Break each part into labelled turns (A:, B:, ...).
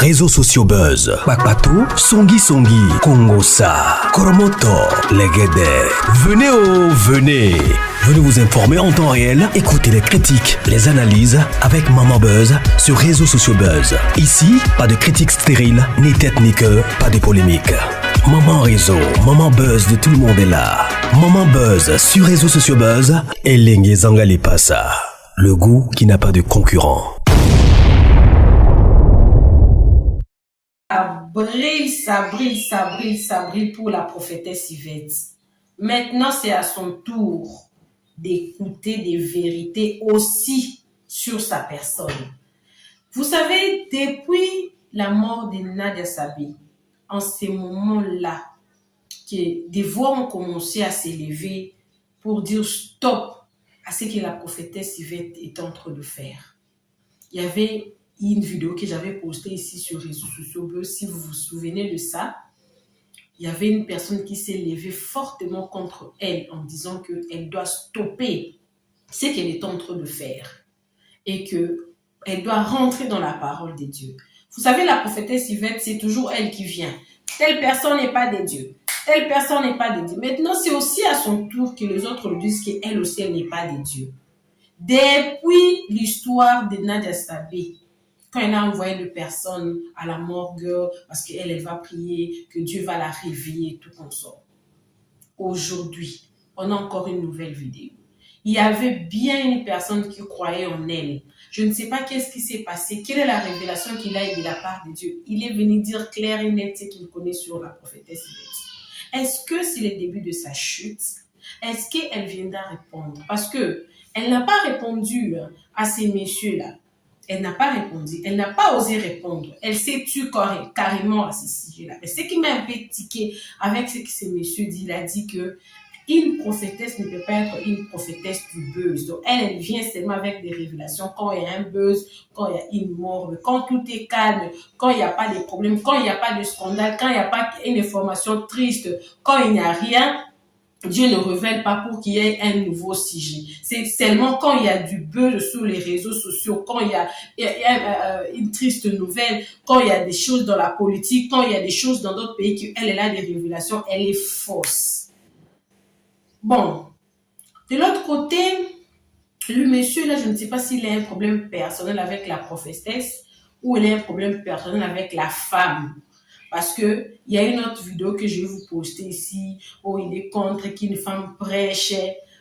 A: réseaux sociaux buzz. Bakpatou, Songi Songi, Kongosa, Koromoto, Legede. Venez venez. Venez vous informer en temps réel. Écoutez les critiques, les analyses avec Maman Buzz sur réseaux sociaux buzz. Ici, pas de critiques stériles, ni tête ni queue, pas de polémique. Maman réseau, Maman Buzz de tout le monde est là. Maman Buzz sur réseaux sociaux buzz. Et Lengue Zangali Passa. Le goût qui n'a pas de concurrent.
B: Ça brille pour la prophétesse Yvette. Maintenant, c'est à son tour d'écouter des vérités aussi sur sa personne. Vous savez, depuis la mort de Nadia Sabé, en ces moments-là, que des voix ont commencé à s'élever pour dire stop à ce que la prophétesse Yvette est en train de faire. Il y avait une vidéo que j'avais postée ici sur les réseaux sociaux, si vous vous souvenez de ça. Il y avait une personne qui s'est levée fortement contre elle en disant qu'elle doit stopper ce qu'elle est en train de faire et qu'elle doit rentrer dans la parole de Dieu. Vous savez, la prophétesse Yvette, c'est toujours elle qui vient. Telle personne n'est pas de Dieu. Telle personne n'est pas de Dieu. Maintenant, c'est aussi à son tour que les autres lui disent qu'elle aussi, elle n'est pas de Dieu. Depuis l'histoire de Nadia Sabé, quand elle a envoyé des personnes à la morgue parce qu'elle va prier, que Dieu va la réveiller et tout comme ça. Aujourd'hui, on a encore une nouvelle vidéo. Il y avait bien une personne qui croyait en elle. Je ne sais pas qu'est-ce qui s'est passé, quelle est la révélation qu'il a eu de la part de Dieu. Il est venu dire clair et net ce qu'il connaît sur la prophétesse Yvette. Est-ce que c'est le début de sa chute? Est-ce qu'elle viendra répondre? Parce qu'elle n'a pas répondu à ces messieurs-là. Elle n'a pas répondu, elle n'a pas osé répondre. Elle s'est tue carrément à ce sujet-là. Mais ce qui m'a un peu tiqué avec ce que ce monsieur dit, il a dit que une prophétesse ne peut pas être une prophétesse du buzz. Donc elle vient seulement avec des révélations quand il y a un buzz, quand il y a une mort, quand tout est calme, quand il n'y a pas de problème, quand il n'y a pas de scandale, quand il n'y a pas une information triste, quand il n'y a rien. Dieu ne révèle pas pour qu'il y ait un nouveau sujet. C'est seulement quand il y a du buzz sur les réseaux sociaux, quand il y a une triste nouvelle, quand il y a des choses dans la politique, quand il y a des choses dans d'autres pays qu'elle a des révélations, elle est fausse. Bon, de l'autre côté, le monsieur là, je ne sais pas s'il a un problème personnel avec la prophétesse ou il a un problème personnel avec la femme. Parce que il y a une autre vidéo que je vais vous poster ici où il est contre qu'une femme prêche.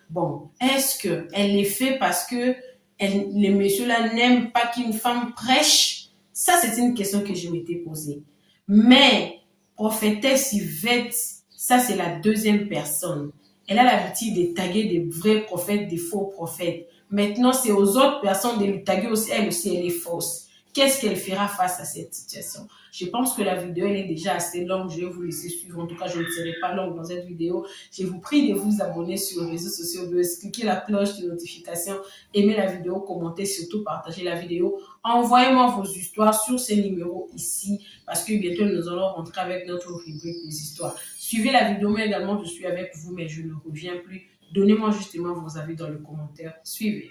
B: Bon, est-ce qu'elle est fait parce que les messieurs-là n'aiment pas qu'une femme prêche? Ça, c'est une question que je m'étais posée. Mais prophétesse Yvette, ça, c'est la deuxième personne. Elle a l'habitude de taguer des vrais prophètes, des faux prophètes. Maintenant, c'est aux autres personnes de lui taguer aussi. Elle aussi, elle est fausse. Qu'est-ce qu'elle fera face à cette situation? Je pense que la vidéo, elle est déjà assez longue. Je vais vous laisser suivre. En tout cas, je ne serai pas longue dans cette vidéo. Je vous prie de vous abonner sur les réseaux sociaux, cliquez la cloche de notification, aimez la vidéo, commentez, surtout partagez la vidéo. Envoyez-moi vos histoires sur ces numéros ici, parce que bientôt, nous allons rentrer avec notre rubrique des histoires. Suivez la vidéo, mais également, je suis avec vous, mais je ne reviens plus. Donnez-moi justement vos avis dans les commentaires. Suivez.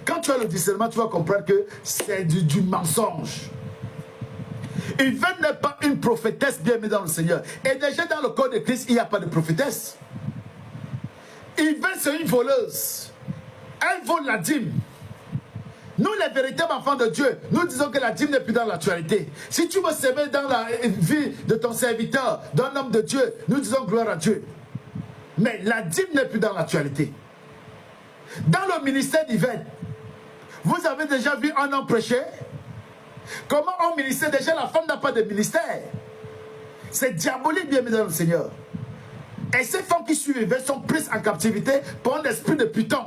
C: Quand tu as le discernement, tu vas comprendre que c'est du mensonge. Yvette n'est pas une prophétesse bien mise dans le Seigneur. Et déjà dans le corps de Christ, il n'y a pas de prophétesse. Yvette, c'est une voleuse. Elle vole la dîme. Nous, les véritables enfants de Dieu, nous disons que la dîme n'est plus dans l'actualité. Si tu veux s'aimer dans la vie de ton serviteur, d'un homme de Dieu, nous disons gloire à Dieu. Mais la dîme n'est plus dans l'actualité. Dans le ministère d'Yvette, vous avez déjà vu un homme prêcher? Comment on ministère? Déjà, la femme n'a pas de ministère. C'est diabolique, bien dans le Seigneur. Et ces femmes qui suivent Yvette sont prises en captivité par un esprit de python.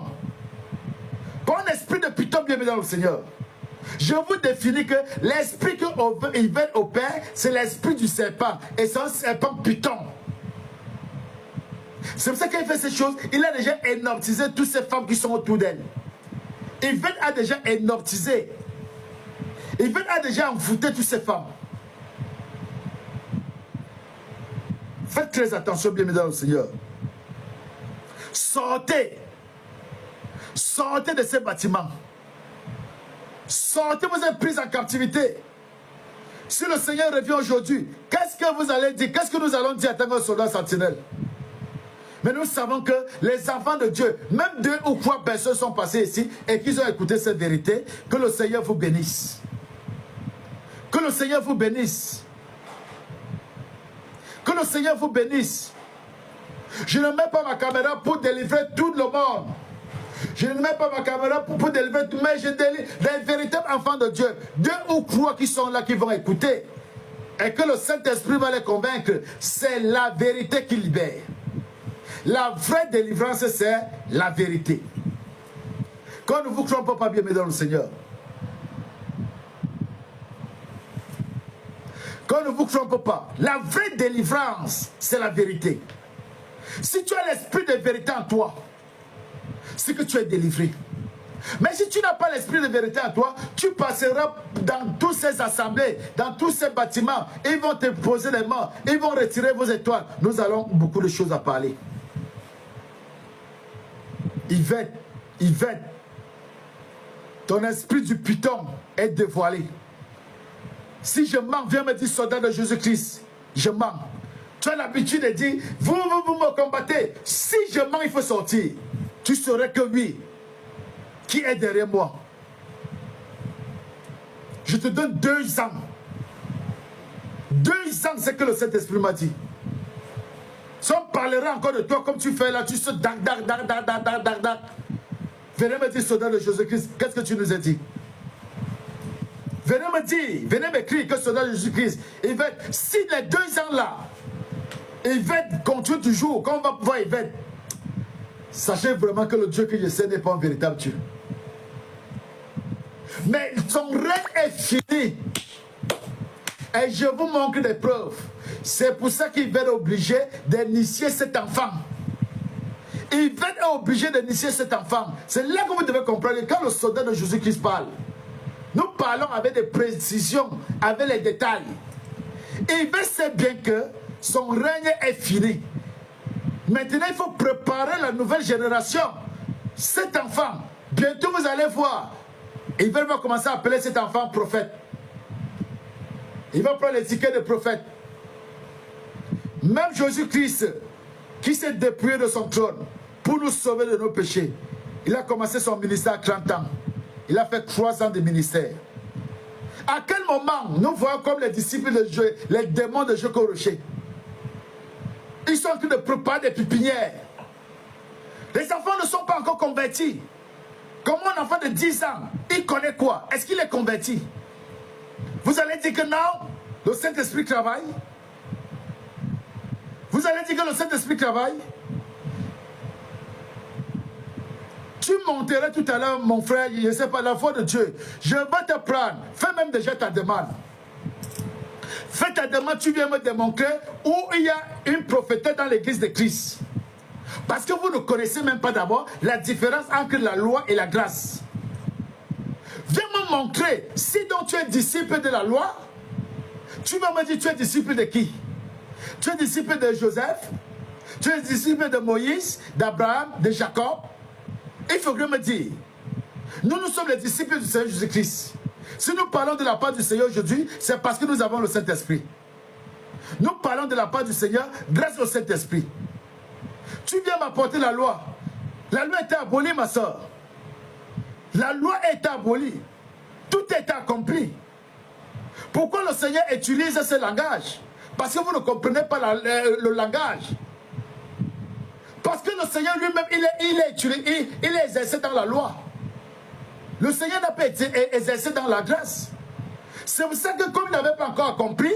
C: Par un esprit de python, bien dans le Seigneur. Je vous définis que l'esprit que Yvette opère, c'est l'esprit du serpent. Et c'est un serpent python. C'est pour ça qu'il fait ces choses. Il a déjà hypnotisé toutes ces femmes qui sont autour d'elle. Yvette a déjà hypnotisé. Yvette a déjà envoûté toutes ces femmes. Faites très attention, bien mesdames et Seigneur. Sortez. Sortez de ces bâtiments. Sortez, vous êtes pris en captivité. Si le Seigneur revient aujourd'hui, qu'est-ce que vous allez dire? Qu'est-ce que nous allons dire en tant que soldats sentinelles? Mais nous savons que les enfants de Dieu, même 2 ou 3 personnes sont passées ici et qu'ils ont écouté cette vérité. Que le Seigneur vous bénisse. Que le Seigneur vous bénisse. Que le Seigneur vous bénisse. Je ne mets pas ma caméra pour délivrer tout le monde. Je ne mets pas ma caméra pour délivrer tout, mais je délivre les véritables enfants de Dieu. 2 ou 3 qui sont là, qui vont écouter. Et que le Saint-Esprit va les convaincre. C'est la vérité qui libère. La vraie délivrance, c'est la vérité. Quand nous ne vous trompons pas, bien, mais dans le Seigneur. Quand nous ne vous trompons pas, la vraie délivrance, c'est la vérité. Si tu as l'esprit de vérité en toi, c'est que tu es délivré. Mais si tu n'as pas l'esprit de vérité en toi, tu passeras dans toutes ces assemblées, dans tous ces bâtiments. Ils vont te poser les mains, ils vont retirer vos étoiles. Nous allons beaucoup de choses à parler. Yvette, ton esprit du python est dévoilé. Si je mens, viens me dire, soldat de Jésus-Christ, je mens. Tu as l'habitude de dire, vous me combattez. Si je mens, il faut sortir. Tu saurais que oui, qui est derrière moi. Je te donne 2 ans. 2 ans, c'est que le Saint-Esprit m'a dit. Si on parlera encore de toi comme tu fais là, tu sautes, dac. Venez me dire, soldat de Jésus-Christ, qu'est-ce que tu nous as dit? Venez me dire, venez m'écrire que soldat de Jésus-Christ, Yvette, si les 2 ans là, Yvette continue toujours, quand on va voir Yvette, sachez vraiment que le Dieu que je sais n'est pas un véritable Dieu. Mais son règne est fini. Et je vous montre des preuves. C'est pour ça qu'il va être obligé d'initier cet enfant. Il va être obligé d'initier cet enfant. C'est là que vous devez comprendre. Quand le soldat de Jésus-Christ parle, nous parlons avec des précisions, avec les détails. Il sait bien que son règne est fini. Maintenant, il faut préparer la nouvelle génération. Cet enfant, bientôt vous allez voir, il va commencer à appeler cet enfant prophète. Il va prendre l'étiquette de prophète. Même Jésus-Christ, qui s'est dépouillé de son trône pour nous sauver de nos péchés, il a commencé son ministère à 30 ans. Il a fait 3 ans de ministère. À quel moment nous voyons comme les disciples de Dieu, les démons de Jéricho Rocher? Ils sont en train de préparer des pépinières. Les enfants ne sont pas encore convertis. Comme un enfant de 10 ans, il connaît quoi? Est-ce qu'il est converti? Vous allez dire que non, le Saint-Esprit travaille. Vous allez dire que le Saint-Esprit travaille. Tu monteras tout à l'heure, mon frère, je ne sais pas, la foi de Dieu. Je vais te prendre. Fais même déjà ta demande. Fais ta demande, tu viens me démontrer où il y a une prophétesse dans l'église de Christ. Parce que vous ne connaissez même pas d'abord la différence entre la loi et la grâce. Viens me montrer, si donc tu es disciple de la loi, tu vas me dire, tu es disciple de qui? Tu es disciple de Joseph? Tu es disciple de Moïse, d'Abraham, de Jacob? Il faudrait me dire, nous sommes les disciples du Seigneur Jésus-Christ. Si nous parlons de la part du Seigneur aujourd'hui, c'est parce que nous avons le Saint-Esprit. Nous parlons de la part du Seigneur grâce au Saint-Esprit. Tu viens m'apporter la loi. La loi était abolie, ma soeur. La loi est abolie. Tout est accompli. Pourquoi le Seigneur utilise ce langage? Parce que vous ne comprenez pas le langage. Parce que le Seigneur lui-même, il est exercé dans la loi. Le Seigneur n'a pas été exercé dans la grâce. C'est pour ça que comme il n'avait pas encore accompli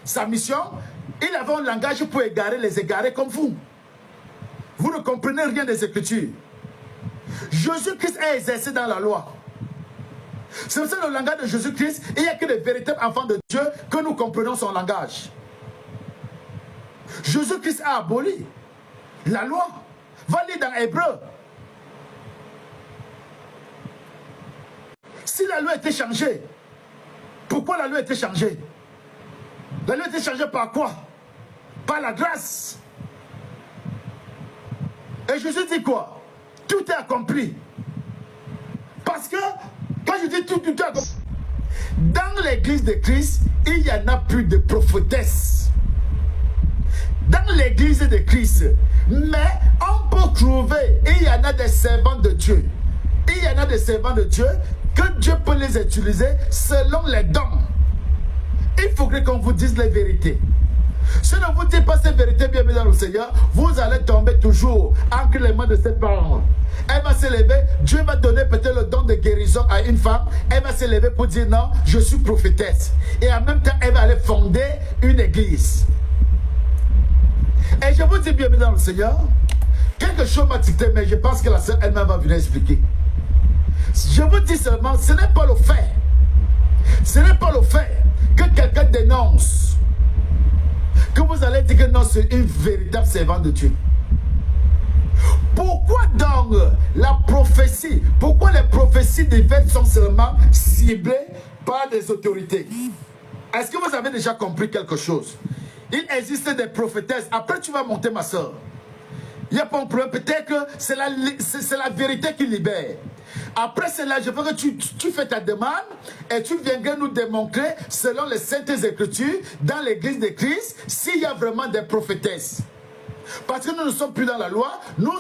C: sa mission, il avait un langage pour égarer les égarés comme vous. Vous ne comprenez rien des Écritures. Jésus-Christ est exercé dans la loi. C'est pour ça que le langage de Jésus-Christ, il n'y a que des véritables enfants de Dieu que nous comprenons son langage. Jésus-Christ a aboli la loi. Va lire dans Hébreu. Si la loi était changée, pourquoi la loi était changée? La loi était changée par quoi? Par la grâce. Et Jésus dit quoi? Tout est accompli. Parce que, quand je dis tout est accompli, dans l'église de Christ, il n'y en a plus de prophétesse dans l'église de Christ. Mais on peut trouver, il y en a des servants de Dieu. Il y en a des servants de Dieu que Dieu peut les utiliser selon les dons. Il faudrait qu'on vous dise les vérités. Si on ne vous dit pas ces vérités, bien dans le Seigneur, vous allez tomber toujours entre les mains de cette femme. Elle va se lever, Dieu va donner peut-être le don de guérison à une femme. Elle va se lever pour dire non, je suis prophétesse. Et en même temps, elle va aller fonder une église. Et je vous dis bien dans le Seigneur, quelque chose m'a cité, mais je pense que la sœur elle-même va venir expliquer. Je vous dis seulement, ce n'est pas le fait. Ce n'est pas le fait que quelqu'un dénonce, que vous allez dire que non, c'est une véritable servante de Dieu. Pourquoi donc la prophétie, pourquoi les prophéties divines sont seulement ciblées par des autorités? Est-ce que vous avez déjà compris quelque chose? Il existe des prophétesses. Après, tu vas monter, ma soeur. Il n'y a pas un problème. Peut-être que c'est la vérité qui libère. Après cela, je veux que tu fais ta demande et tu viendras nous démontrer, selon les Saintes Écritures, dans l'église de Christ, s'il y a vraiment des prophétesses. Parce que nous ne sommes plus dans la loi, nous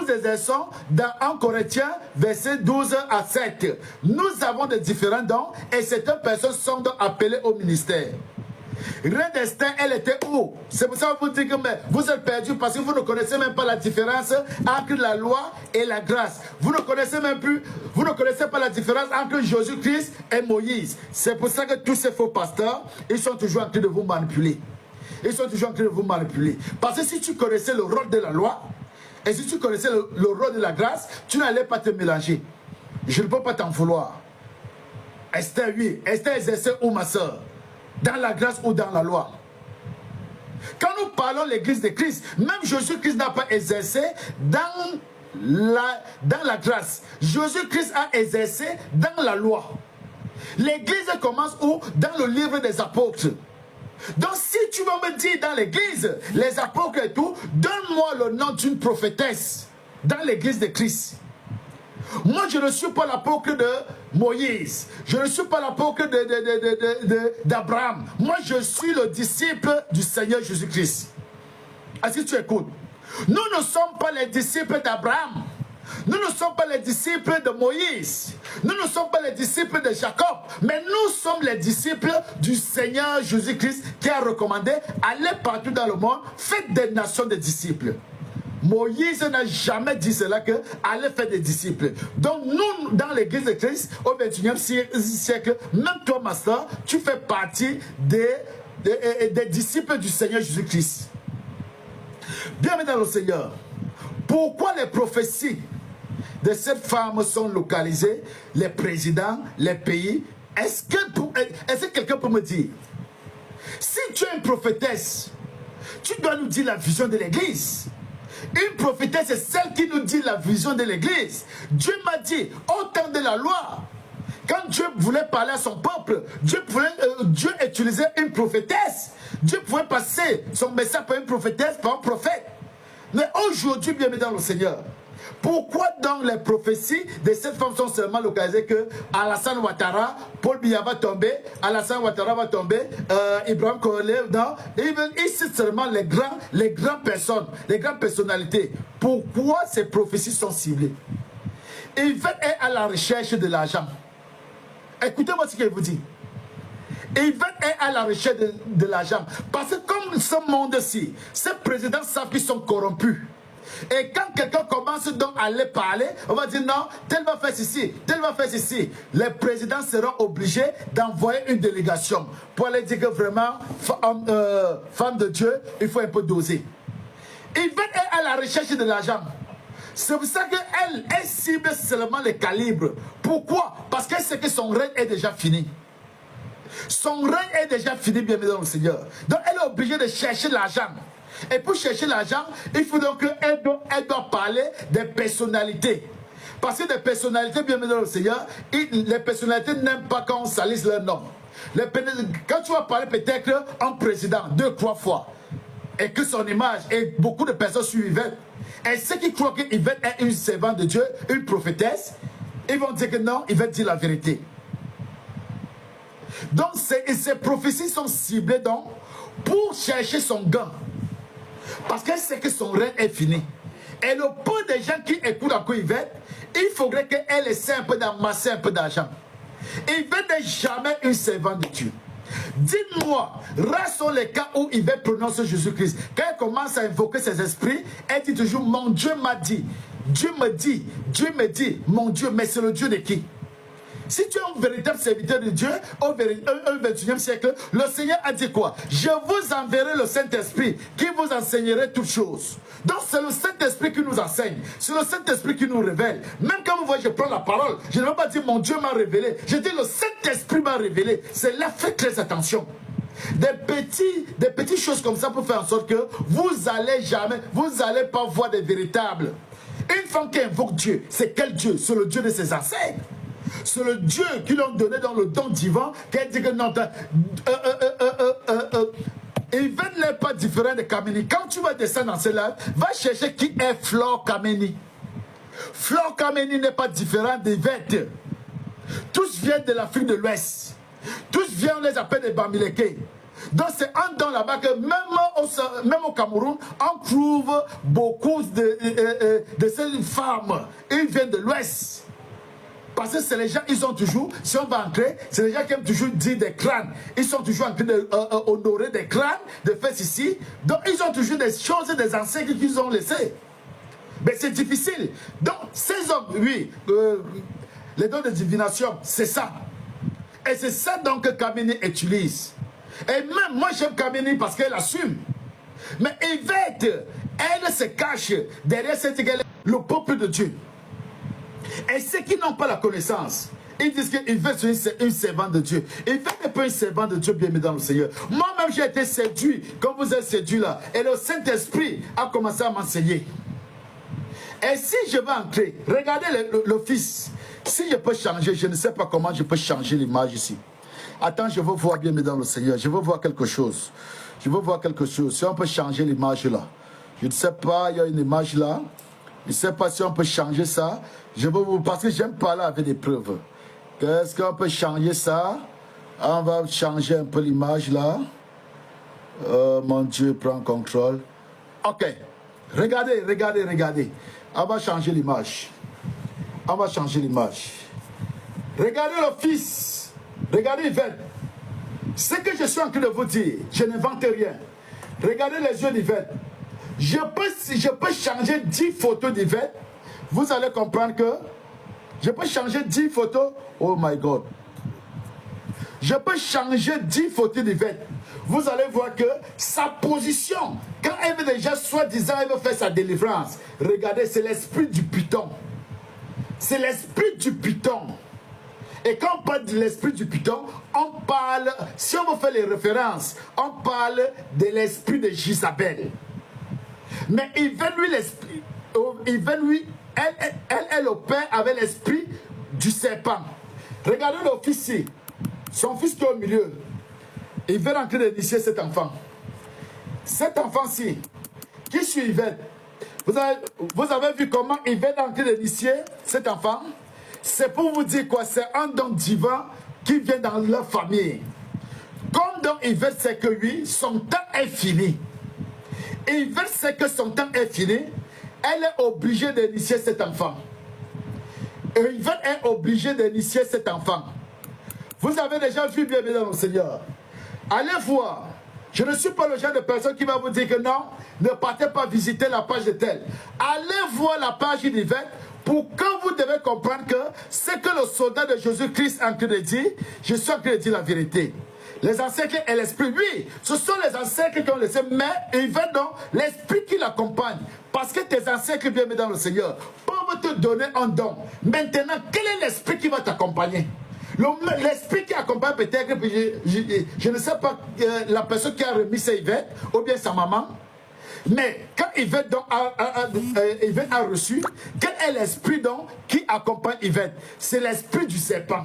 C: exerçons dans 1 Corinthiens, verset 12 à 7. Nous avons des différents dons et certaines personnes sont donc appelées au ministère. Reine Esther, elle était où? C'est pour ça que vous dites que mais vous êtes perdus parce que vous ne connaissez même pas la différence entre la loi et la grâce. Vous ne connaissez même plus, vous ne connaissez pas la différence entre Jésus-Christ et Moïse. C'est pour ça que tous ces faux pasteurs, ils sont toujours en train de vous manipuler. Ils sont toujours en train de vous manipuler. Parce que si tu connaissais le rôle de la loi et si tu connaissais le rôle de la grâce, tu n'allais pas te mélanger. Je ne peux pas t'en vouloir. Esther, oui. Esther exerçait où, ma soeur? Dans la grâce ou dans la loi? Quand nous parlons de l'église de Christ, même Jésus-Christ n'a pas exercé dans la grâce. Jésus-Christ a exercé dans la loi. L'église commence où? Dans le livre des apôtres. Donc si tu vas me dire dans l'église, les apôtres et tout, donne-moi le nom d'une prophétesse dans l'église de Christ. Moi, je ne suis pas l'apôtre de Moïse. Je ne suis pas l'apôtre d'Abraham. Moi, je suis le disciple du Seigneur Jésus-Christ. Est-ce que tu écoutes? Nous ne sommes pas les disciples d'Abraham. Nous ne sommes pas les disciples de Moïse. Nous ne sommes pas les disciples de Jacob. Mais nous sommes les disciples du Seigneur Jésus-Christ qui a recommandé, allez partout dans le monde, faites des nations de disciples. Moïse n'a jamais dit cela, que allez faire des disciples. Donc nous, dans l'église de Christ, au 21e siècle, même toi, ma soeur, tu fais partie des disciples du Seigneur Jésus-Christ. Bienvenue dans le Seigneur. Pourquoi les prophéties de cette femme sont localisées, les présidents, les pays? Est-ce que quelqu'un peut me dire? Si tu es une prophétesse, tu dois nous dire la vision de l'église. Une prophétesse, c'est celle qui nous dit la vision de l'église. Dieu m'a dit, au temps de la loi, quand Dieu voulait parler à son peuple, Dieu utilisait une prophétesse. Dieu pouvait passer son message par une prophétesse, par un prophète. Mais aujourd'hui, bien dans le Seigneur, pourquoi donc les prophéties de cette femme sont seulement localisées que Alassane Ouattara, Paul Biya va tomber, Alassane Ouattara va tomber, Ibrahim Korole, non? Ils citent seulement les grandes personnes, les grandes personnalités. Pourquoi ces prophéties sont ciblées? Yvette est à la recherche de l'argent. Écoutez-moi ce qu'il vous dit. Yvette est à la recherche de l'argent. Parce que comme ce monde-ci, ces présidents savent qu'ils sont corrompus. Et quand quelqu'un commence donc à les parler, on va dire non, tel va faire ceci, tel va faire ceci. Les présidents seront obligés d'envoyer une délégation pour aller dire que vraiment, femme de Dieu, il faut un peu doser. Yvette est à la recherche de l'argent. C'est pour ça qu'elle cible seulement les calibres. Pourquoi? Parce qu'elle sait que son règne est déjà fini. Son règne est déjà fini, bien dans le Seigneur. Donc elle est obligée de chercher l'argent. Et pour chercher l'argent, il faut donc qu'elle doit parler des personnalités. Parce que des personnalités, bien dans le Seigneur, les personnalités n'aiment pas quand on salisse leur nom. Quand tu vas parler peut-être un président 2-3 fois, et que son image, et beaucoup de personnes suivent Yvette, et ceux qui croient qu'Yvette est une servante de Dieu, une prophétesse, ils vont dire que non, Yvette dit la vérité. Donc ces prophéties sont ciblées donc pour chercher son gain. Parce qu'elle sait que son règne est fini. Et le peu de gens qui écoutent encore Yvette, il faudrait qu'elle essaie un peu d'amasser un peu d'argent. Yvette n'est jamais une servante de Dieu. Dites-moi, rares sont les cas où Yvette prononce Jésus-Christ. Quand elle commence à invoquer ses esprits, elle dit toujours, mon Dieu m'a dit, Dieu me dit, Dieu me dit, mon Dieu, mais c'est le Dieu de qui? Si tu es un véritable serviteur de Dieu au 21e siècle, le Seigneur a dit quoi? Je vous enverrai le Saint-Esprit qui vous enseignerait toutes choses. Donc c'est le Saint-Esprit qui nous enseigne. C'est le Saint-Esprit qui nous révèle. Même quand vous voyez, je prends la parole, je ne vais pas dire mon Dieu m'a révélé. Je dis le Saint-Esprit m'a révélé. C'est là, faites très attention. Des petites choses comme ça pour faire en sorte que vous allez pas voir des véritables. Une femme qui invoque Dieu, c'est quel Dieu? C'est le Dieu de ses ancêtres. C'est le Dieu qui l'ont donné dans le don divin, qu'elle dit que non, Yvette n'est pas différent de Kameni. Quand tu vas descendre dans ces lives, va chercher qui est Flore Kameni. Flore Kameni n'est pas différent d'Yvette. Tous viennent de l'Afrique de l'Ouest. Tous viennent, on les appelle des Bamileke. Donc c'est un don là-bas que même au Cameroun, on trouve beaucoup de ces femmes. Ils viennent de l'Ouest. Parce que c'est les gens, ils ont toujours, si on va entrer, c'est les gens qui aiment toujours dire des crânes. Ils sont toujours en train d'honorer des crânes, de faire ceci. Donc ils ont toujours des choses, des ancêtres qu'ils ont laissés. Mais c'est difficile. Donc ces hommes, oui, les dons de divination, c'est ça. Et c'est ça donc que Kameni utilise. Et même moi j'aime Kameni parce qu'elle assume. Mais Yvette, elle se cache derrière cette gueule, le peuple de Dieu. Et ceux qui n'ont pas la connaissance, ils disent qu'Yvette est une servante de Dieu. Yvette n'est pas une servante de Dieu, bien aimé dans le Seigneur. Moi-même, j'ai été séduit, comme vous êtes séduit là. Et le Saint-Esprit a commencé à m'enseigner. Et si je vais entrer, regardez le Fils. Si je peux changer, je ne sais pas comment je peux changer l'image ici. Attends, je veux voir, bien aimé dans le Seigneur. Je veux voir quelque chose. Je veux voir quelque chose. Si on peut changer l'image là. Je ne sais pas, il y a une image là. Je ne sais pas si on peut changer ça. Je veux vous, parce que j'aime parler avec des preuves. Est-ce qu'on peut changer ça? On va changer un peu l'image là. Mon Dieu, prends contrôle. Ok. Regardez, regardez, regardez. On va changer l'image. On va changer l'image. Regardez le Fils. Regardez Yvette. Ce que je suis en train de vous dire, je n'invente rien. Regardez les yeux d'Yvette. Je peux changer 10 photos d'Yvette. Vous allez comprendre que je peux changer 10 photos. Oh my God. Je peux changer 10 photos d'Yvette. Vous allez voir que sa position, quand elle veut déjà soi-disant, elle veut faire sa délivrance. Regardez, c'est l'esprit du python. C'est l'esprit du python. Et quand on parle de l'esprit du python, on parle, si on veut faire les références, on parle de l'esprit de Jezabel. Mais Yvette, lui, l'esprit, Yvette, lui, elle opère avec l'esprit du serpent. Regardez le fils ici. Son fils qui est au milieu. Il veut en train d'initier cet enfant. Cet enfant-ci, qui suit Yvette, vous avez vu comment Yvette est en train d'initier cet enfant? C'est pour vous dire quoi? C'est un don divin qui vient dans leur famille. Comme dans Yvette sait que lui, son temps est fini. Yvette sait que son temps est fini. Elle est obligée d'initier cet enfant. Et Yvette est obligée d'initier cet enfant. Vous avez déjà vu, bien dans le Seigneur. Allez voir. Je ne suis pas le genre de personne qui va vous dire que non, ne partez pas visiter la page de tel. Allez voir la page d'Yvette pour que vous devez comprendre que ce que le soldat de Jésus-Christ est en train de dire, je suis en train de dire la vérité. Les ancêtres et l'esprit, oui, ce sont les ancêtres qui ont laissé, mais Yvette, non, l'esprit qui l'accompagne. Parce que tes ancêtres, bien dans le Seigneur, peuvent te donner un don. Maintenant, quel est l'esprit qui va t'accompagner? L'esprit qui accompagne peut-être, je ne sais pas, la personne qui a remis sa Yvette, ou bien sa maman. Mais quand Yvette a reçu, quel est l'esprit qui accompagne Yvette? C'est l'esprit du serpent.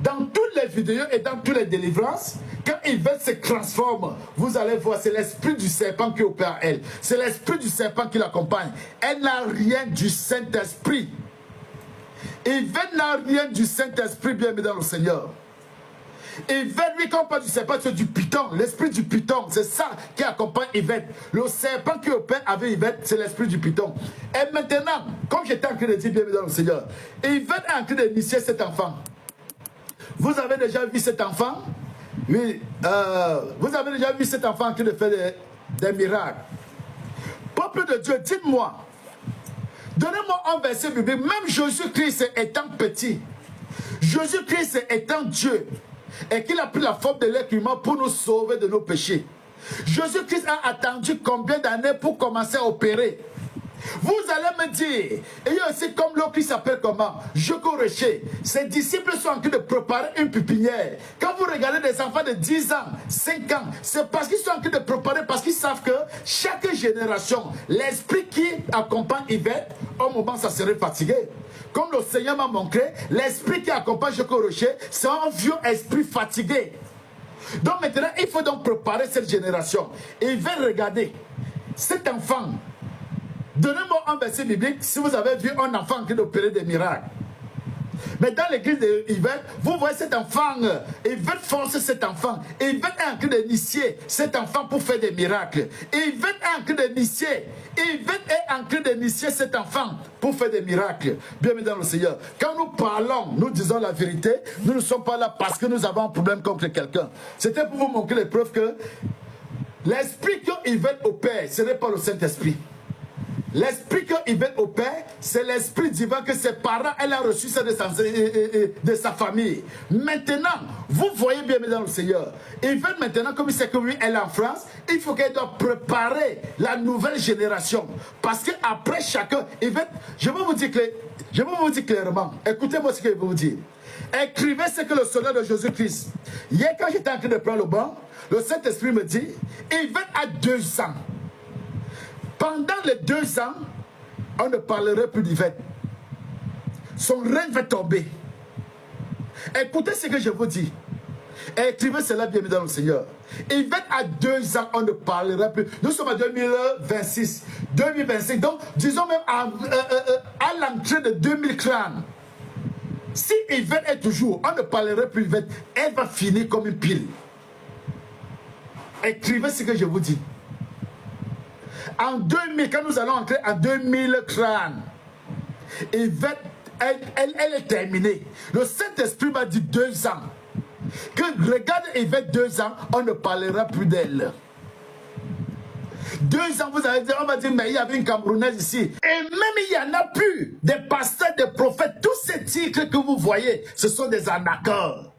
C: Dans toutes les vidéos et dans toutes les délivrances, quand Yvette se transforme, vous allez voir, c'est l'esprit du serpent qui opère elle. C'est l'esprit du serpent qui l'accompagne. Elle n'a rien du Saint-Esprit. Yvette n'a rien du Saint-Esprit, bien dans le Seigneur. Yvette, lui, quand on parle du serpent, c'est du python, l'esprit du python. C'est ça qui accompagne Yvette. Le serpent qui opère avec Yvette, c'est l'esprit du python. Et maintenant, comme j'étais en train de dire, bien dans le Seigneur, Yvette est en train d'initier cet enfant. Vous avez déjà vu cet enfant? Oui, vous avez déjà vu cet enfant en train de faire des miracles. Peuple de Dieu, dites-moi, donnez-moi un verset biblique. Même Jésus-Christ étant petit, Jésus-Christ étant Dieu, et qu'il a pris la forme de l'être humain pour nous sauver de nos péchés. Jésus-Christ a attendu combien d'années pour commencer à opérer? Vous allez me dire, il y a aussi comme l'autre qui s'appelle comment? Joko Rocher. Ses disciples sont en train de préparer une pépinière. Quand vous regardez des enfants de 10 ans, 5 ans, c'est parce qu'ils sont en train de préparer, parce qu'ils savent que chaque génération, l'esprit qui accompagne Yvette, au moment ça serait fatigué. Comme le Seigneur m'a montré, l'esprit qui accompagne Joko Rocher, c'est un vieux esprit fatigué. Donc maintenant, il faut donc préparer cette génération. Et il va regarder cet enfant. Donnez-moi un verset biblique si vous avez vu un enfant qui opérait des miracles. Mais dans l'église d'Yvette, vous voyez cet enfant, Yvette force cet enfant. Yvette est en train d'initier cet enfant pour faire des miracles. Yvette est en train d'initier. Yvette est en train d'initier cet enfant pour faire des miracles. Bienvenue dans le Seigneur. Quand nous parlons, nous disons la vérité, nous ne sommes pas là parce que nous avons un problème contre quelqu'un. C'était pour vous montrer les preuves que l'esprit que Yvette opère, ce n'est pas le Saint-Esprit. L'esprit que Yvette opère, c'est l'esprit divin que ses parents, elle a reçu ça de sa famille. Maintenant, vous voyez bien dans le Seigneur. Yvette maintenant, comme il sait que lui, elle est en France, il faut qu'elle doit préparer la nouvelle génération. Parce qu'après chacun, Yvette, je vais vous dire clairement, écoutez-moi ce que je vais vous dire. Écrivez ce que le soldat de Jésus-Christ. Hier, quand j'étais en train de prendre le banc, le Saint-Esprit me dit, Yvette a 2 ans. Pendant les 2 ans, on ne parlerait plus d'Yvette. Son règne va tomber. Écoutez ce que je vous dis. Écrivez cela bien dans le Seigneur. Yvette a 2 ans, on ne parlera plus. Nous sommes en 2026, 2025. Donc, disons même à l'entrée de 2030. Si Yvette est toujours, on ne parlerait plus d'Yvette. Elle va finir comme une pile. Écrivez ce que je vous dis. En 2000, quand nous allons entrer en 2030, Yvette, elle est terminée. Le Saint-Esprit m'a dit 2 ans. Que regarde Yvette 2 ans, on ne parlera plus d'elle. 2 ans, vous allez dire, on va dire, mais il y avait une Camerounaise ici. Et même il y en a plus. Des pasteurs, des prophètes, tous ces titres que vous voyez, ce sont des arnaqueurs.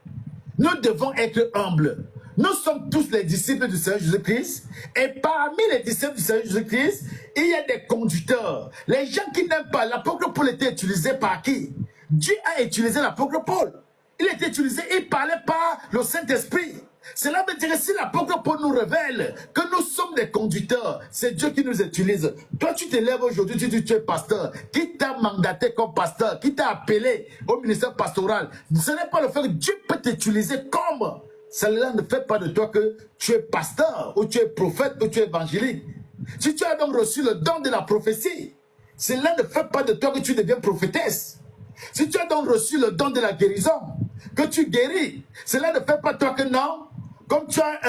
C: Nous devons être humbles. Nous sommes tous les disciples du Seigneur Jésus-Christ. Et parmi les disciples du Seigneur Jésus-Christ, il y a des conducteurs. Les gens qui n'aiment pas. L'apôtre Paul était utilisé par qui? Dieu a utilisé l'apôtre Paul. Il était utilisé, il parlait par le Saint-Esprit. Cela veut dire que si l'apôtre Paul nous révèle que nous sommes des conducteurs, c'est Dieu qui nous utilise. Toi, tu te lèves aujourd'hui, tu dis tu es pasteur. Qui t'a mandaté comme pasteur? Qui t'a appelé au ministère pastoral? Ce n'est pas le fait que Dieu peut t'utiliser comme... Cela ne fait pas de toi que tu es pasteur, ou tu es prophète, ou tu es évangélique. Si tu as donc reçu le don de la prophétie, cela ne fait pas de toi que tu deviens prophétesse. Si tu as donc reçu le don de la guérison, que tu guéris, cela ne fait pas de toi que non. Comme tu as,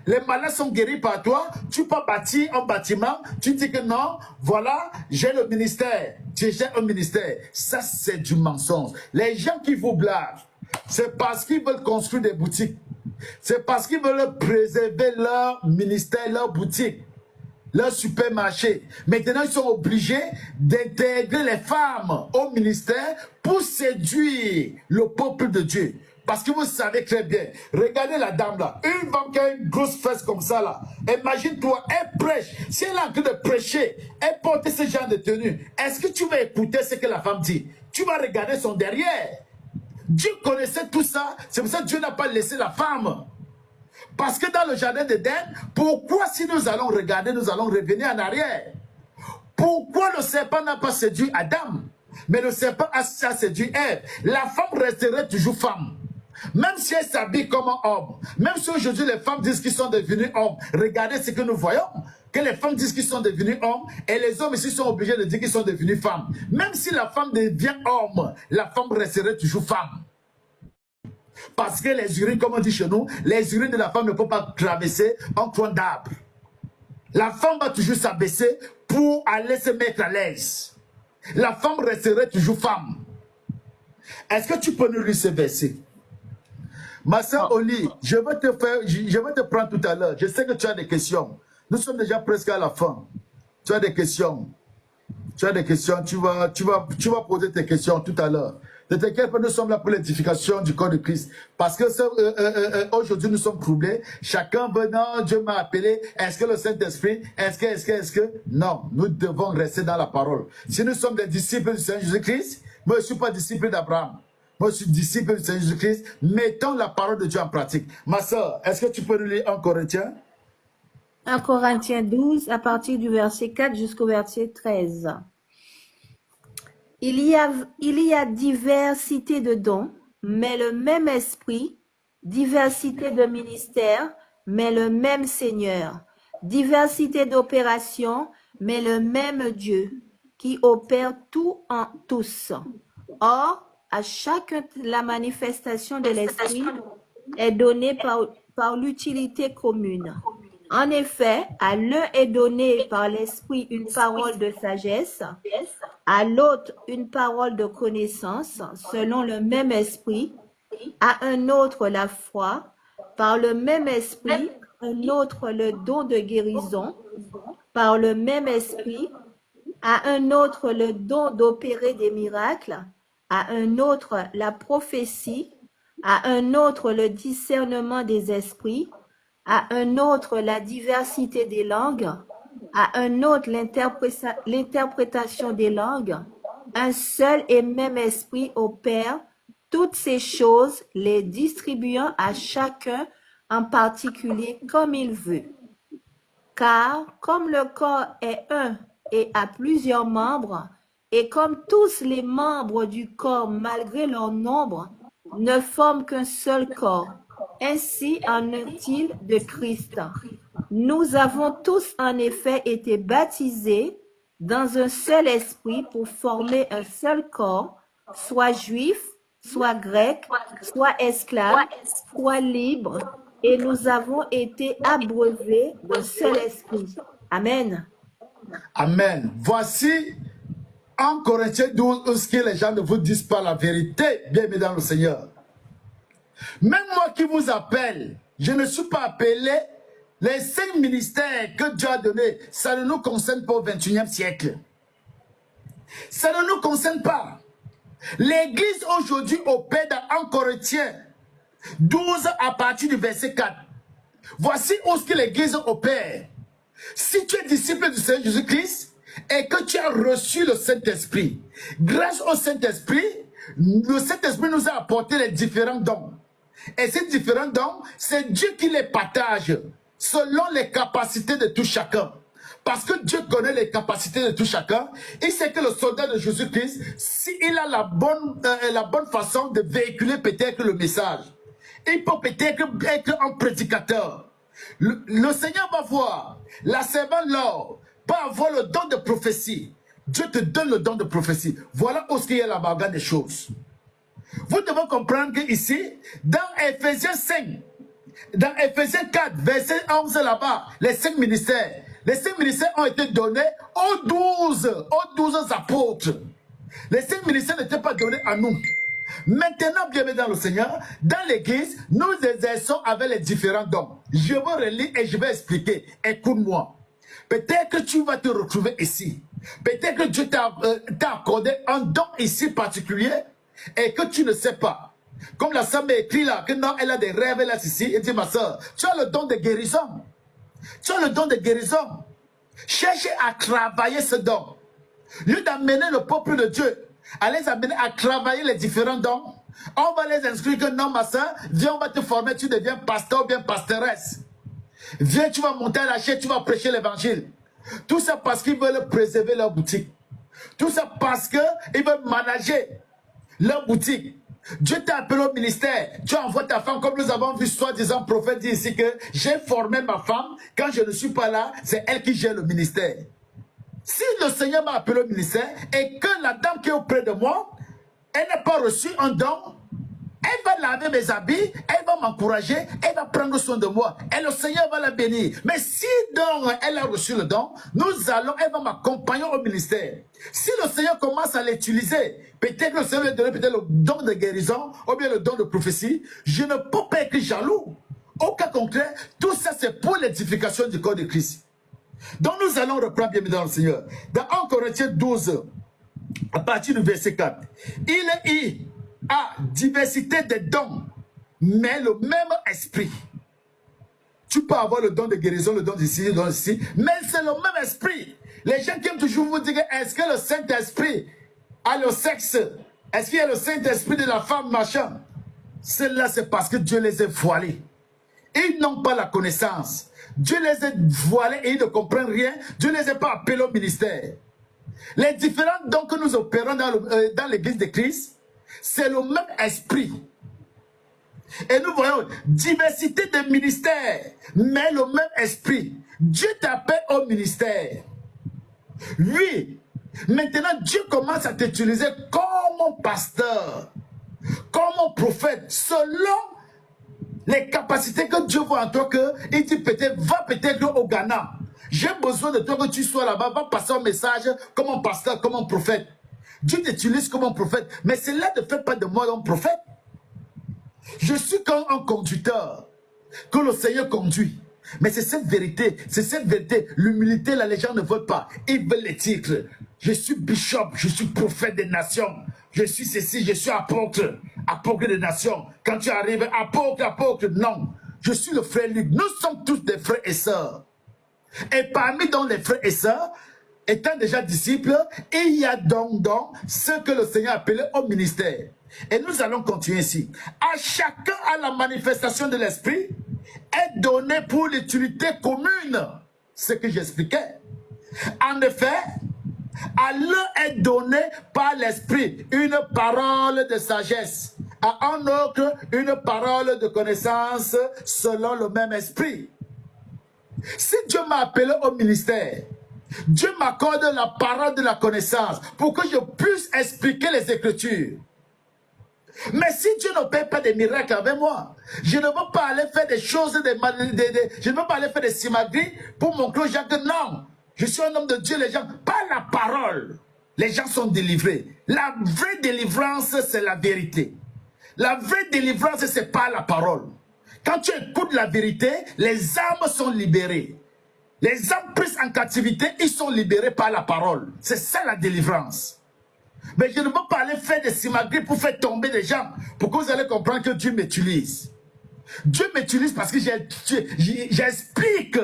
C: les malades sont guéris par toi, tu peux bâtir un bâtiment, tu dis que non, voilà, j'ai le ministère, j'ai un ministère. Ça, c'est du mensonge. Les gens qui vous blâment, c'est parce qu'ils veulent construire des boutiques. C'est parce qu'ils veulent préserver leur ministère, leur boutique, leur supermarché. Maintenant, ils sont obligés d'intégrer les femmes au ministère pour séduire le peuple de Dieu. Parce que vous savez très bien, regardez la dame là, une femme qui a une grosse fesse comme ça là, imagine-toi, elle prêche, si elle est en train de prêcher, elle porte ce genre de tenue, est-ce que tu vas écouter ce que la femme dit? Tu vas regarder son derrière. Dieu connaissait tout ça, c'est pour ça que Dieu n'a pas laissé la femme. Parce que dans le jardin d'Éden, pourquoi si nous allons regarder, nous allons revenir en arrière? Pourquoi le serpent n'a pas séduit Adam? Mais le serpent a séduit Ève. La femme resterait toujours femme. Même si elle s'habille comme un homme, même si aujourd'hui les femmes disent qu'ils sont devenus hommes, regardez ce que nous voyons, que les femmes disent qu'ils sont devenus hommes, et les hommes ici sont obligés de dire qu'ils sont devenus femmes. Même si la femme devient homme, la femme resterait toujours femme. Parce que les urines, comme on dit chez nous, les urines de la femme ne peuvent pas traverser un tronc d'arbre. La femme va toujours s'abaisser pour aller se mettre à l'aise. La femme resterait toujours femme. Est-ce que tu peux nous lire ce verset? Ma soeur Oli, je vais te prendre tout à l'heure. Je sais que tu as des questions. Nous sommes déjà presque à la fin. Tu as des questions. Tu as des questions. Tu vas poser tes questions tout à l'heure. Ne t'inquiète pas, nous sommes là pour l'édification du corps de Christ. Parce que aujourd'hui, nous sommes troublés. Chacun venant, Dieu m'a appelé. Est-ce que le Saint-Esprit, est-ce que... Non, nous devons rester dans la parole. Si nous sommes des disciples du Seigneur Jésus-Christ, moi, je ne suis pas disciple d'Abraham. Moi, je suis disciple du Seigneur Jésus-Christ. Mettons la parole de Dieu en pratique. Ma soeur, est-ce que tu peux nous lire en Corinthiens?
D: 1 Corinthiens 12, à partir du verset 4 jusqu'au verset 13. Il y a diversité de dons, mais le même esprit, diversité de ministères, mais le même Seigneur, diversité d'opérations, mais le même Dieu, qui opère tout en tous. Or, à chacun la manifestation de l'esprit est donnée par l'utilité commune. En effet, à l'un est donné par l'esprit une parole de sagesse, à l'autre une parole de connaissance, selon le même esprit, à un autre la foi, par le même esprit, un autre le don de guérison, par le même esprit, à un autre le don d'opérer des miracles, à un autre la prophétie, à un autre le discernement des esprits, à un autre la diversité des langues, à un autre l'interprétation des langues. Un seul et même esprit opère toutes ces choses, les distribuant à chacun en particulier comme il veut. Car comme le corps est un et a plusieurs membres, et comme tous les membres du corps, malgré leur nombre, ne forment qu'un seul corps, ainsi en est-il de Christ. Nous avons tous en effet été baptisés dans un seul esprit pour former un seul corps, soit juif, soit grec, soit esclave, soit libre, et nous avons été abreuvés d'un seul esprit. Amen.
C: Amen. Voici en Corinthiens 12 ce que les gens ne vous disent pas la vérité, bien-aimés dans le Seigneur. Même moi qui vous appelle, je ne suis pas appelé. Les 5 ministères que Dieu a donnés, ça ne nous concerne pas au 21e siècle. Ça ne nous concerne pas. L'église aujourd'hui opère en Corinthiens 12 à partir du verset 4. Voici où ce que l'église opère. Si tu es disciple du Seigneur Jésus-Christ et que tu as reçu le Saint-Esprit, grâce au Saint-Esprit, le Saint-Esprit nous a apporté les différents dons. Et ces différents dons, c'est Dieu qui les partage selon les capacités de tout chacun. Parce que Dieu connaît les capacités de tout chacun. Il sait que le soldat de Jésus-Christ, s'il a la bonne façon de véhiculer peut-être le message, il peut peut-être être un prédicateur. Le Seigneur va voir, la servante Laure va avoir le don de prophétie. Dieu te donne le don de prophétie. Voilà où il y a la bagarre des choses. Vous devez comprendre qu'ici, dans Ephésiens 5, dans Ephésiens 4, verset 11 là-bas, les 5 ministères ont été donnés aux 12 apôtres. Les 5 ministères n'étaient pas donnés à nous. Maintenant, bien-aimés dans le Seigneur, dans l'église, nous exerçons avec les différents dons. Je vais relire et je vais expliquer. Écoute-moi. Peut-être que tu vas te retrouver ici. Peut-être que Dieu t'a accordé un don ici particulier et que tu ne sais pas. Comme la sœur m'a écrit là, que non, elle a des rêves, elle a ici. Elle dit, ma sœur, tu as le don de guérison. Tu as le don de guérison. Cherchez à travailler ce don. Lieu d'amener le peuple de Dieu à les amener à travailler les différents dons, on va les inscrire que non, ma soeur, viens, on va te former, tu deviens pasteur ou bien pastoresse. Viens, tu vas monter à la chaîne, tu vas prêcher l'évangile. Tout ça parce qu'ils veulent préserver leur boutique. Tout ça parce qu'ils veulent manager leur boutique. Dieu t'a appelé au ministère. Tu envoies ta femme, comme nous avons vu soi-disant prophète dire ici que j'ai formé ma femme. Quand je ne suis pas là, c'est elle qui gère le ministère. Si le Seigneur m'a appelé au ministère et que la dame qui est auprès de moi, elle n'a pas reçu un don, Elle va laver mes habits, elle va m'encourager, elle va prendre soin de moi. Et le Seigneur va la bénir. Mais si donc elle a reçu le don, elle va m'accompagner au ministère. Si le Seigneur commence à l'utiliser, peut-être que le Seigneur va donner peut-être le don de guérison, ou bien le don de prophétie, je ne peux pas être jaloux. Au cas contraire, tout ça c'est pour l'édification du corps de Christ. Donc nous allons reprendre bien dans le Seigneur. Dans 1 Corinthiens 12, à partir du verset 4, il a diversité de dons, mais le même esprit. Tu peux avoir le don de guérison, le don d'ici, le don d'ici, mais c'est le même esprit. Les gens qui aiment toujours vous dire, est-ce que le Saint-Esprit a le sexe? Est-ce qu'il y a le Saint-Esprit de la femme, machin? Cela, c'est parce que Dieu les a voilés. Ils n'ont pas la connaissance. Dieu les a voilés et ils ne comprennent rien. Dieu ne les a pas appelés au ministère. Les différents dons que nous opérons dans l'église de Christ, c'est le même esprit. Et nous voyons diversité de ministères, mais le même esprit. Dieu t'appelle au ministère. Oui, maintenant Dieu commence à t'utiliser comme pasteur, comme prophète, selon les capacités que Dieu voit en toi. Il dit peut-être, va peut-être au Ghana. J'ai besoin de toi que tu sois là-bas, va passer un message comme un pasteur, comme un prophète. Dieu t'utilise comme un prophète, mais cela ne fait pas de moi un prophète. Je suis comme un conducteur que le Seigneur conduit. Mais c'est cette vérité, l'humilité, là, les gens ne veulent pas. Ils veulent les titres. Je suis bishop, je suis prophète des nations. Je suis ceci, je suis apôtre, apôtre des nations. Quand tu arrives, apôtre, non. Je suis le frère Luc. Nous sommes tous des frères et sœurs. Et parmi donc les frères et sœurs, étant déjà disciples, il y a donc ce que le Seigneur a appelé au ministère. Et nous allons continuer ici. À chacun à la manifestation de l'esprit est donné pour l'utilité commune. Ce que j'expliquais. En effet, à l'un est donné par l'esprit une parole de sagesse, à un autre une parole de connaissance selon le même esprit. Si Dieu m'a appelé au ministère, Dieu m'accorde la parole de la connaissance pour que je puisse expliquer les Écritures. Mais si Dieu ne paie pas des miracles avec moi, je ne veux pas aller faire des choses, je ne veux pas aller faire des simagris pour montrer aux gens que non, je suis un homme de Dieu, les gens, par la parole, les gens sont délivrés. La vraie délivrance, c'est la vérité. La vraie délivrance, c'est par la parole. Quand tu écoutes la vérité, les âmes sont libérées. Les âmes prises en captivité, ils sont libérés par la parole. C'est ça la délivrance. Mais je ne veux pas aller faire des simagris pour faire tomber des gens, pour que vous allez comprendre que Dieu m'utilise. Dieu m'utilise parce que j'explique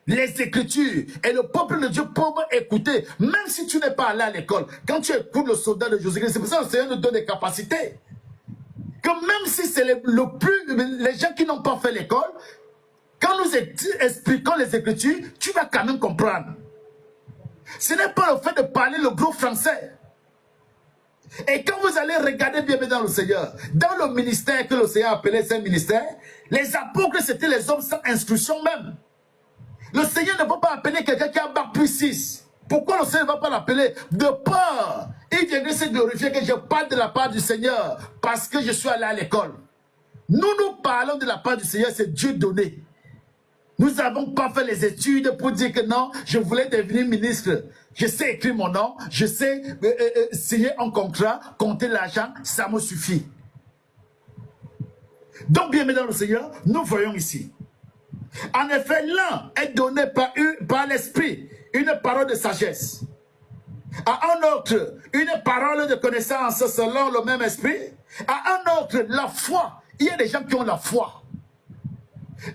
C: les Écritures. Et le peuple de Dieu peut m'écouter, même si tu n'es pas allé à l'école. Quand tu écoutes le soldat de Jésus-Christ, c'est pour ça que le Seigneur nous donne des capacités. Que même si c'est les gens qui n'ont pas fait l'école, quand nous expliquons les Écritures, tu vas quand même comprendre. Ce n'est pas le fait de parler le gros français. Et quand vous allez regarder bien dans le Seigneur, dans le ministère que le Seigneur appelait ce ministère, les apôtres c'était les hommes sans instruction même. Le Seigneur ne peut pas appeler quelqu'un qui a bac plus 6. Pourquoi le Seigneur ne va pas l'appeler? De peur. Il viendrait se glorifier que je parle de la part du Seigneur parce que je suis allé à l'école. Nous parlons de la part du Seigneur, c'est Dieu donné. Nous n'avons pas fait les études pour dire que non, je voulais devenir ministre. Je sais écrire mon nom, je sais signer un contrat, compter l'argent, ça me suffit. Donc, bien dans le Seigneur, nous voyons ici. En effet, l'un est donné par l'esprit une parole de sagesse. À un autre, une parole de connaissance selon le même esprit. À un autre, la foi. Il y a des gens qui ont la foi.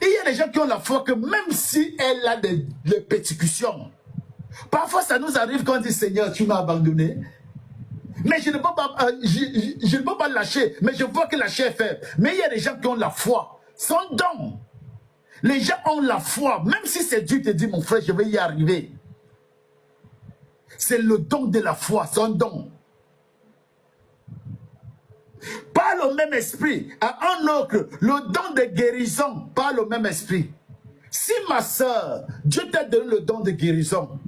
C: Il y a des gens qui ont la foi que même si elle a des persécutions, parfois ça nous arrive quand on dit Seigneur, tu m'as abandonné. Mais je ne peux pas lâcher. Mais je vois que la chair est faible. Mais il y a des gens qui ont la foi. Son don. Les gens ont la foi. Même si c'est Dieu qui te dit, mon frère, je vais y arriver. C'est le don de la foi. C'est un don. Par le même esprit, à un autre, le don de guérison, par le même esprit. Si ma soeur, Dieu t'a donné le don de guérison,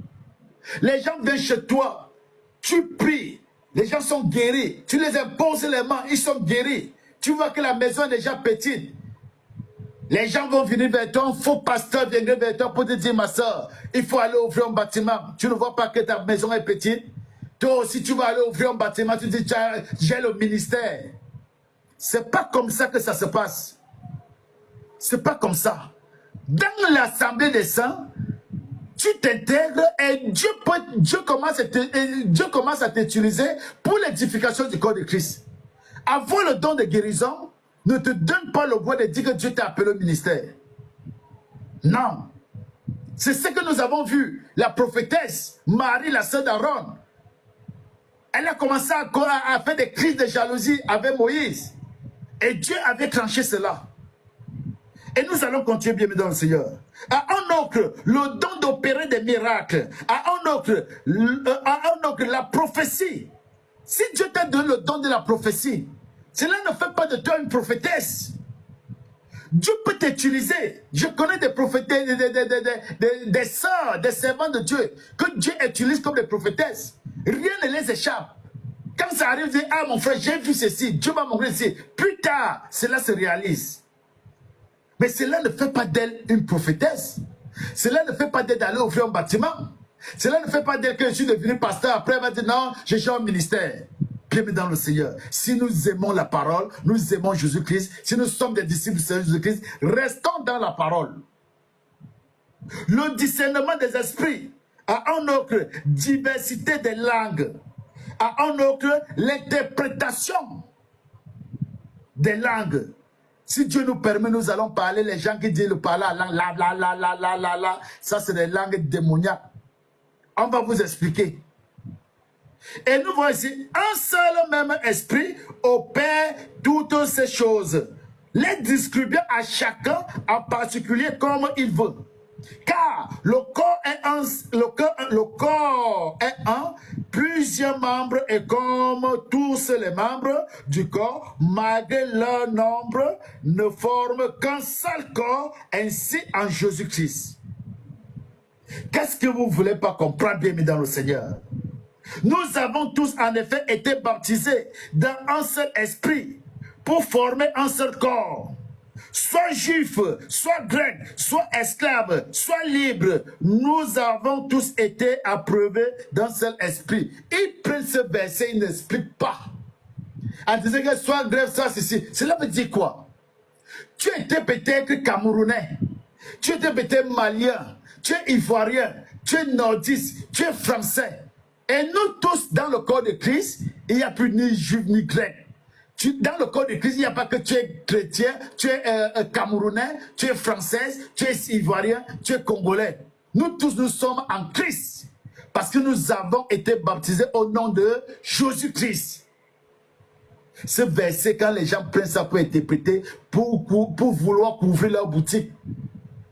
C: les gens viennent chez toi, tu pries, les gens sont guéris, tu les imposes les mains, ils sont guéris. Tu vois que la maison est déjà petite. Les gens vont venir vers toi, un faux pasteur viendra vers toi pour te dire, ma soeur, il faut aller ouvrir un bâtiment. Tu ne vois pas que ta maison est petite? Toi aussi, tu vas aller ouvrir un bâtiment, tu dis, j'ai le ministère. C'est pas comme ça que ça se passe. C'est pas comme ça. Dans l'assemblée des saints, tu t'intègres et Dieu commence à t'utiliser pour l'édification du corps de Christ. Avoir le don de guérison ne te donne pas le droit de dire que Dieu t'a appelé au ministère. Non. C'est ce que nous avons vu. La prophétesse Marie, la sœur d'Aaron, elle a commencé à faire des crises de jalousie avec Moïse. Et Dieu avait tranché cela. Et nous allons continuer, bien dans le Seigneur. À un autre, le don d'opérer des miracles. À un autre, la prophétie. Si Dieu t'a donné le don de la prophétie, cela ne fait pas de toi une prophétesse. Dieu peut t'utiliser. Je connais des prophétesses, des sœurs, des servants de Dieu, que Dieu utilise comme des prophétesses. Rien ne les échappe. Quand ça arrive, dire, ah mon frère, j'ai vu ceci, Dieu m'a montré ceci. Plus tard, cela se réalise. Mais cela ne fait pas d'elle une prophétesse. Cela ne fait pas d'elle d'aller ouvrir un bâtiment. Cela ne fait pas d'elle que je suis devenu pasteur. Après, elle va dire, non, j'ai un ministère. Bien dans le Seigneur. Si nous aimons la parole, nous aimons Jésus-Christ, si nous sommes des disciples du Seigneur Jésus-Christ, restons dans la parole. Le discernement des esprits. À un autre, diversité des langues. À un autre, l'interprétation des langues. Si Dieu nous permet, nous allons parler. Les gens qui disent le parler à langue, la, ça c'est des langues démoniaques. On va vous expliquer. Et nous voyons ici, un seul même esprit opère toutes ces choses, les distribuant à chacun en particulier comme il veut. Car le corps est un, plusieurs membres, et comme tous les membres du corps, malgré leur nombre, ne forment qu'un seul corps, ainsi en Jésus-Christ. Qu'est-ce que vous ne voulez pas comprendre, bien mis dans le Seigneur? Nous avons tous en effet été baptisés dans un seul esprit pour former un seul corps. Soit juif, soit grec, soit esclave, soit libre, nous avons tous été approuvés d'un seul esprit. Ils prennent ce verset, ils n'expliquent pas. En disant que soit grec, soit ceci. Cela veut dire quoi? Tu étais peut-être camerounais, tu étais peut-être malien, tu es ivoirien, tu es nordiste, tu es français. Et nous tous, dans le corps de Christ, il n'y a plus ni juif ni grec. Dans le corps de Christ, il n'y a pas que tu es chrétien, tu es camerounais, tu es française, tu es ivoirien, tu es congolais. Nous tous, nous sommes en Christ. Parce que nous avons été baptisés au nom de Jésus-Christ. Ce verset, quand les gens prennent ça pour interpréter, pour vouloir couvrir leur boutique,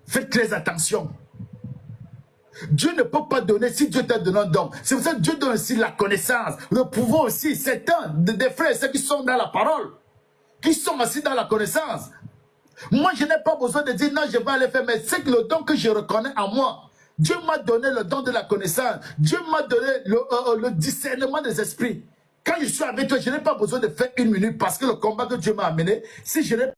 C: faites très attention. Dieu ne peut pas donner si Dieu t'a donné un don. C'est pour ça que Dieu donne aussi la connaissance, le pouvoir aussi. C'est un des frères et ceux qui sont dans la parole, qui sont aussi dans la connaissance. Moi, je n'ai pas besoin de dire non, je vais aller faire, mais c'est le don que je reconnais en moi. Dieu m'a donné le don de la connaissance. Dieu m'a donné le discernement des esprits. Quand je suis avec toi, je n'ai pas besoin de faire une minute parce que le combat que Dieu m'a amené, si je n'ai